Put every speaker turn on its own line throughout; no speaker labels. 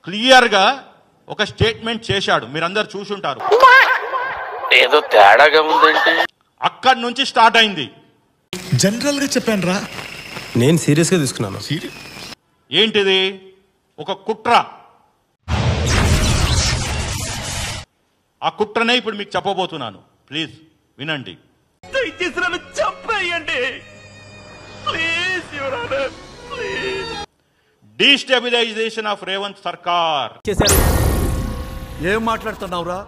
క్లియర్గా ఒక స్టేట్మెంట్ చేశాడు, మీరందరూ చూసుంటారు.
ఏదో తేడాగా ఉందంటే
అక్కడి నుంచి స్టార్ట్ అయింది.
జనరల్ గా చెప్పాను రా,
నేను సీరియస్ గా తీసుకున్నాను.
ఏంటిది? ఒక కుట్ర. ఆ కుట్రనే ఇప్పుడు మీకు చెప్పబోతున్నాను, ప్లీజ్ వినండి. డీస్టెబిలైజేషన్ ఆఫ్ రేవంత్ సర్కార్.
ఏం మాట్లాడుతున్నావురా?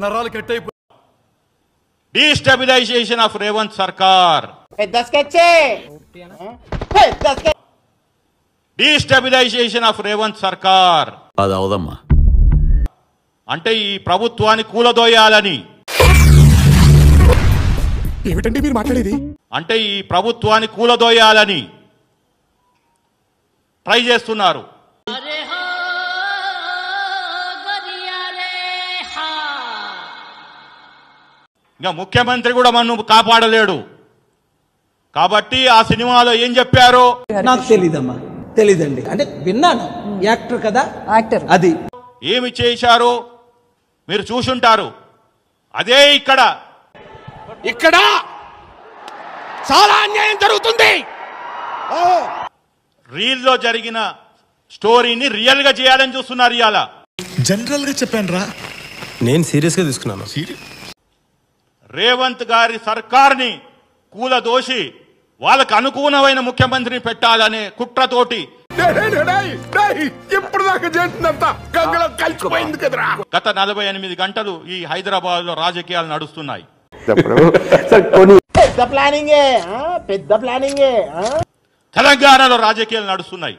నరాలు కట్టయిపో.
డీస్టెబిలైజేషన్ ఆఫ్ రేవంత్ సర్కార్. డీస్టెబిలైజేషన్ ఆఫ్ రేవంత్ సర్కార్.
అది అవదమ్మా.
అంటే ఈ ప్రభుత్వాన్ని కూలదోయాలని.
ఏమిటండి మీరు మాట్లాడేది?
అంటే ఈ ప్రభుత్వాన్ని కూలదోయాలని ట్రై చేస్తున్నారు. ఇంకా ముఖ్యమంత్రి కూడా మనం కాపాడలేడు. కాబట్టి ఆ సినిమాలో ఏం చెప్పారో
నాకు తెలీదమ్మా, తెలీదండి. అంటే విన్నాను, యాక్టర్ కదా, యాక్టర్. అది
ఏమి చేశారో మీరు చూసుంటారు. అదే ఇక్కడ
చాలా అన్యాయం జరుగుతుంది.
రీల్లో జరిగిన స్టోరీని రియల్ గా చేయాలని చూస్తున్నారు. ఇవాళ
జనరల్ గా చెప్పాను రా,
నేను సీరియస్ గా తీసుకున్నాను.
రేవంత్ గారి సర్కార్ని కూలదోసి వాళ్ళకు అనుకూలమైన ముఖ్యమంత్రిని పెట్టాలనే కుట్రతోటి
ఇప్పుడు దాకా చేసినంత గంగలో కలిసిపోయింది కదరా.
గత 48 గంటలు ఈ హైదరాబాద్ లో రాజకీయాలు నడుస్తున్నాయి. తెలంగాణలో రాజకీయాలు నడుస్తున్నాయి.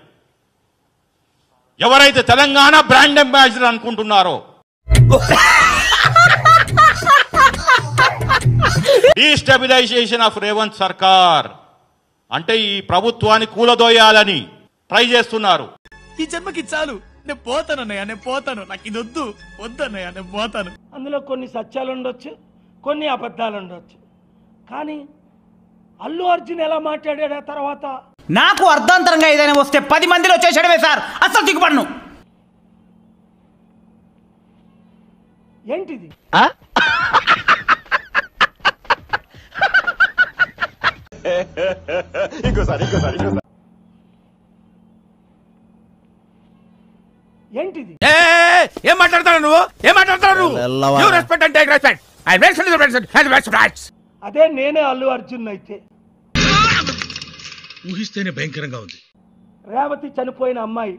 ఎవరైతే తెలంగాణ బ్రాండ్ అంబాసిడర్ అనుకుంటున్నారో, డీస్టెబిలైజేషన్ ఆఫ్ రేవంత్ సర్కార్ అంటే ఈ ప్రభుత్వాన్ని కూలదోయాలని ట్రై చేస్తున్నారు.
ఈ జన్మకి చాలు, నేను పోతానన్నయ్య, నేను పోతాను, నాకు ఇది వద్దు, వద్దన్నయ్య, నేను పోతాను.
అందులో కొన్ని సత్యాలు ఉండొచ్చు, కొన్ని అబద్ధాలు ఉండొచ్చు. కానీ అల్లు అర్జున్ ఎలా మాట్లాడాడు ఆ తర్వాత?
నాకు అర్ధాంతరంగా ఏదైనా వస్తే 10 మందిలో చేసాడమే సార్, అస్సలు దిగుపడను.
ఏంటిది? ఏంటిది?
ఏం మాట్లాడతావు నువ్వు? ఏం మాట్లాడతావు నువ్వు? Respect and take respect. I respect.
అదే నేనే అల్లు అర్జున్ అయితే.
ఊహిస్తేనే భయంకరంగా ఉంది.
రేవతి చనిపోయిన అమ్మాయి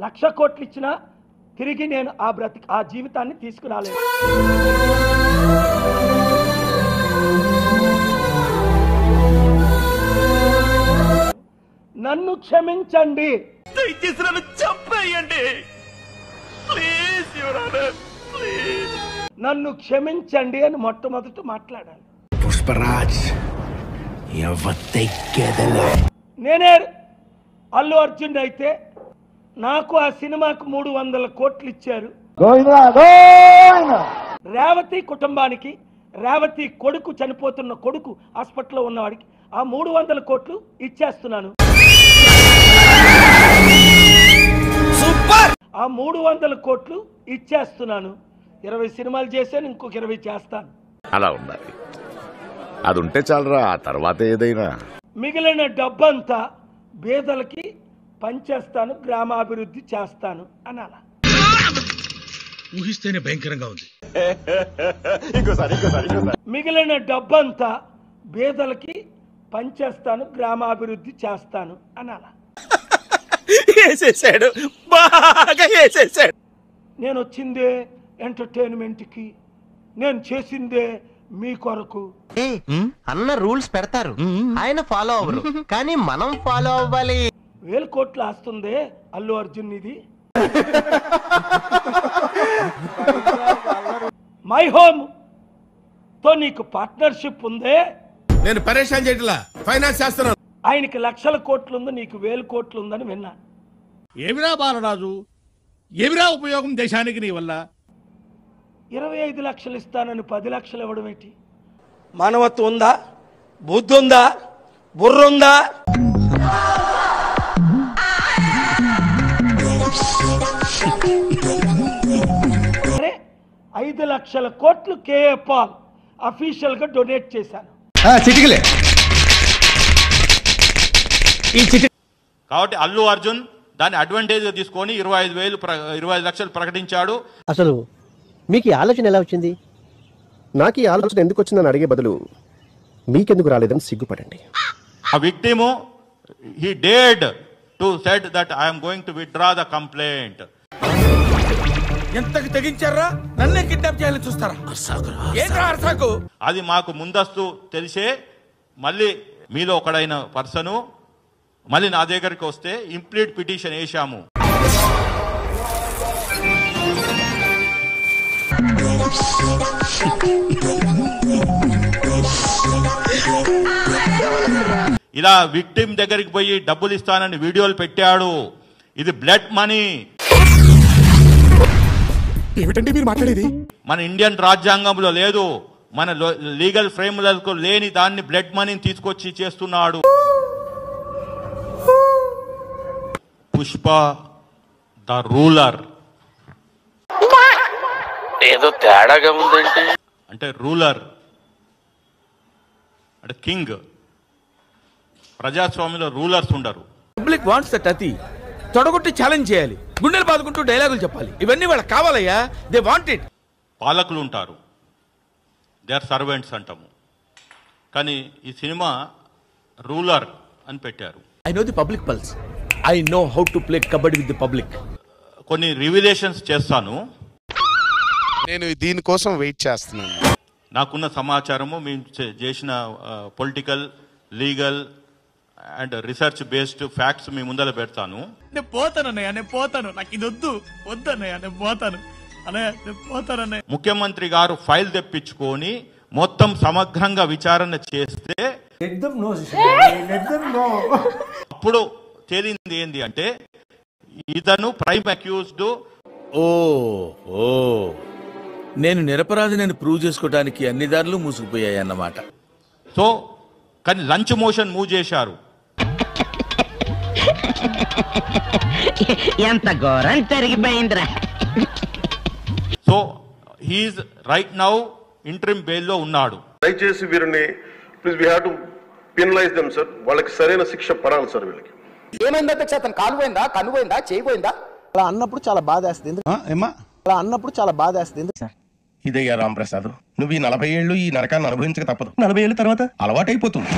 లక్ష కోట్లు ఇచ్చినా తిరిగి నేను ఆ జీవితాన్ని తీసుకురాలేదు. నన్ను క్షమించండి,
దయచేసి నన్ను చంపేయండి ప్లీజ్, యువర్ ఆనర్, ప్లీజ్.
నన్ను క్షమించండి అని మొట్టమొదట మాట్లాడాలి.
పుష్పరాజ్
నేనే అల్లు అర్జున్ అయితే నాకు ఆ సినిమాకు 300 కోట్లు ఇచ్చారు. రేవతి కుటుంబానికి, రేవతి కొడుకు చనిపోతున్న కొడుకు హాస్పిటల్లో ఉన్నవాడికి ఆ 300 కోట్లు ఇచ్చేస్తున్నాను. ఆ 300 కోట్లు ఇచ్చేస్తున్నాను. 20 సినిమాలు చేశాను, ఇంకొక 20 చేస్తాను.
అలా ఉండాలి, అది ఉంటే చాలరా, ఆ తర్వాత ఏదైనా.
మిగిలిన డబ్బంతా పేదలకి పంచేస్తాను, గ్రామాభివృద్ధి చేస్తాను అనాలా?
ఊహిస్తేనే భయంకరంగా ఉంది.
మిగిలిన డబ్బంతా పేదలకి పంచేస్తాను, గ్రామాభివృద్ధి చేస్తాను అనాలా?
వేసేసాడు, బాగా వేసేసాడు.
నేను వచ్చిందే ఎంటర్టైన్మెంట్కి, నేను చేసిందే మీ కొరకు.
అన్న రూల్స్ పెడతారు, ఆయన ఫాలో అవ్వరు, కానీ మనం ఫాలో అవ్వాలి.
1000 కోట్లు ఆస్తుందే అల్లు అర్జున్ ఇది. మై హోమ్ తో నీకు పార్ట్నర్షిప్ ఉందే.
నేను పరేషాన్ చేయట్లా, ఫైనాన్స్ చేస్తున్నాను.
ఆయనకి లక్షల కోట్లు ఉంది, నీకు 1000 కోట్లు ఉందని విన్నా.
ఏమిరా బాలరాజు, ఏమిరా ఉపయోగం దేశానికి నీ వల్ల?
25 లక్షలు ఇస్తానని 10 లక్షలు ఇవ్వడం ఏంటి? మానవత్వం ఉందా? బుద్ధుందా, బుర్రుందా? సరే, 5 లక్షల కోట్లు కేఏ పాల్ అఫీషియల్ గా డొనేట్ చేశాను.
చిటికలే ఈ చిటి
కాబట్టి అల్లు అర్జున్ దాన్ని అడ్వాంటేజ్ తీసుకొని 25 లక్షలు ప్రకటించాడు.
అసలు మీకు ఈ ఆలోచన ఎలా వచ్చింది?
నాకు ఈ ఆలోచన ఎందుకు వచ్చిందని అడిగే బదులు మీకెందుకు రాలేదని సిగ్గుపడండి.
ఆ victim he dared to said that I am going to withdraw the complaint.
ఎంతకి తెగించారా? నన్నే కిడ్నాప్ చేయాలని చూస్తారా? ఏంట్రా అర్సాకు?
అది మాకు ముందస్తు తెలిసే మళ్ళీ మీలో ఒకడైన పర్సను మళ్ళీ నా దగ్గరికి వస్తే ఇంప్లీట్ పిటిషన్ వేశాము. ఇలా విక్టిమ్ దగ్గరికి పోయి డబ్బులు ఇస్తానని వీడియోలు పెట్టాడు. ఇది బ్లడ్ మనీ.
ఏమిటండి మీరు మాట్లాడేది?
మన ఇండియన్ రాజ్యాంగంలో లేదు, మన లీగల్ ఫ్రేమ్లకు లేని దాన్ని బ్లడ్ మనీని తీసుకొచ్చి చేస్తున్నాడు. Pushpa the ruler.
ఏదో తేడాగా ఉందేంటి?
అంటే రూలర్ అంటే కింగ్. ప్రజాస్వామ్యంలో రూలర్స్ ఉండరు.
Public wants that. అతి తొడగొట్టి ఛాలెంజ్ చేయాలి, గుండెలు బాదుకుంటూ డైలాగులు చెప్పాలి. ఇవన్నీ వాళ్ళకి కావాలయ్యా. They want it.
పాలకులు ఉంటారు, దే ఆర్ సర్వెంట్స్ అంటాము. కానీ ఈ సినిమా రూలర్ అని పెట్టారు.
I know the public pulse. I know how to play kabaddi with the public.
కొన్ని రివిలేషన్స్ చేస్తాను.
నేను దీనికోసం వెయిట్ చేస్తున్నాను.
నాకున్న సమాచారము మేము చేసిన political, legal and research based facts మీ ముందర పెడతాను.
నేను పోతాను అన్నయ్య, నేను పోతాను. నాకు ఇది వద్దన్నయ్య, నేను పోతాను అన్నయ్య, నేను పోతానన్నయ్య.
ముఖ్యమంత్రి గారు ఫైల్ తెప్పించుకొని మొత్తం సమగ్రంగా విచారణ చేస్తే అప్పుడు తేలింది ఏంది అంటే ఇతను ప్రైమ్ అక్యూజ్డ్.
నేను నిరపరాధిని ప్రూవ్ చేసుకోవడానికి అన్ని దారులు మూసుకుపోయాయి అన్నమాట.
సో కానీ లంచ్ మోషన్ మూవ్ చేశారు.
ఎంత ఘోరం జరిగిపోయిందిరా.
So he's right now interim బెయిల్లో ఉన్నాడు.
దయచేసి వీరిని please we have to penalise them sir. వాళ్ళకి సరైన శిక్ష పడాలి సార్. వీళ్ళకి
ఏమైందంటే అతను కాలు పోయిందా, కన్ను పోయిందా, చేయి పోయిందా? అలా అన్నప్పుడు చాలా బాధేస్తుంది. అలా అన్నప్పుడు చాలా బాధేస్తుంది.
ఇదయ్యా రాంప్రసాద్, నువ్వు ఈ 40 ఏళ్ళు ఈ నరకాన్ని అనుభవించక తప్పదు. 40 ఏళ్ళ తర్వాత అలవాటైపోతుంది.